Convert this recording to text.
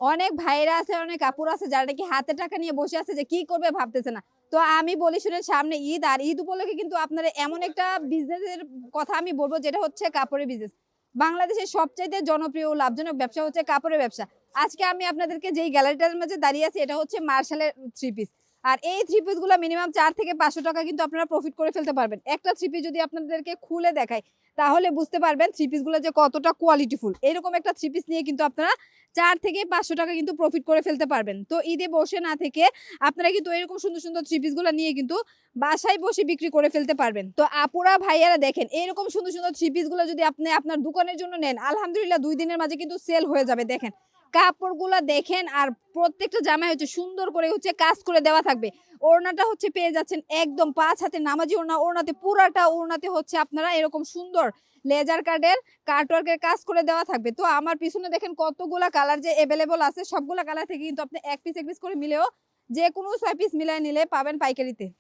অনেক ভাইরা আছে, অনেক আপুরা আছে যারা নাকি হাতে টাকা নিয়ে বসে আছে যে কি করবে ভাবতেছে না। তো আমি বলি শুনেন, সামনে ঈদ, আর ঈদ উপলক্ষে কিন্তু আপনারা এমন একটা বিজনেসের কথা আমি বলবো যেটা হচ্ছে কাপড়ের বিজনেস। বাংলাদেশের সবচাইতে জনপ্রিয় ও লাভজনক ব্যবসা হচ্ছে কাপড়ের ব্যবসা। আজকে আমি আপনাদেরকে যেই গ্যালারিটার মাঝে দাঁড়িয়ে আছি এটা হচ্ছে মার্শালের থ্রি পিস। আর এই থ্রি পিস গুলো মিনিমাম 4 থেকে 500 টাকা কিন্তু আপনারা প্রফিট করে ফেলতে পারবেন। একটা থ্রি পিস যদি আপনাদেরকে খুলে দেখাই তাহলে বুঝতে পারবেন থ্রি পিস গুলো যে কতটা কোয়ালিটিফুল। এরকম একটা থ্রি পিস নিয়ে কিন্তু আপনারা 4 থেকে 500 টাকা কিন্তু প্রফিট করে ফেলতে পারবেন। তো ঈদে বসে না থেকে আপনারা কিন্তু এরকম সুন্দর সুন্দর থ্রি পিস গুলো নিয়ে কিন্তু বাসায় বসে বিক্রি করে ফেলতে পারবেন। তো আপুরা ভাইয়ারা দেখেন, এরকম সুন্দর সুন্দর থ্রি পিস গুলো যদি আপনি আপনার দোকানের জন্য নেন, আলহামদুলিল্লাহ 2 দিনের মাঝে কিন্তু সেল হয়ে যাবে। দেখেন কাপড়গুলা দেখেন, আর প্রত্যেকটা জামায় হচ্ছে সুন্দর করে হচ্ছে কাজ করে দেওয়া থাকবে। ওড়নাটা হচ্ছে পেয়ে যাচ্ছেন একদম 5 হাতে নামাজি ওড়না। ওড়নাতে পুরাটা ওড়নাতে হচ্ছে আপনারা এরকম সুন্দর লেজার কার্ডের কাটওয়ার্কের কাজ করে দেওয়া থাকবে। তো আমার পিছনে দেখেন কতগুলা কালার যে अवेलेबल আছে, সবগুলা কালার থেকে কিন্তু আপনি এক পিস করে মিলেও যে কোনো 6 পিস মিলায় নিলে পাবেন পাইকারিতে।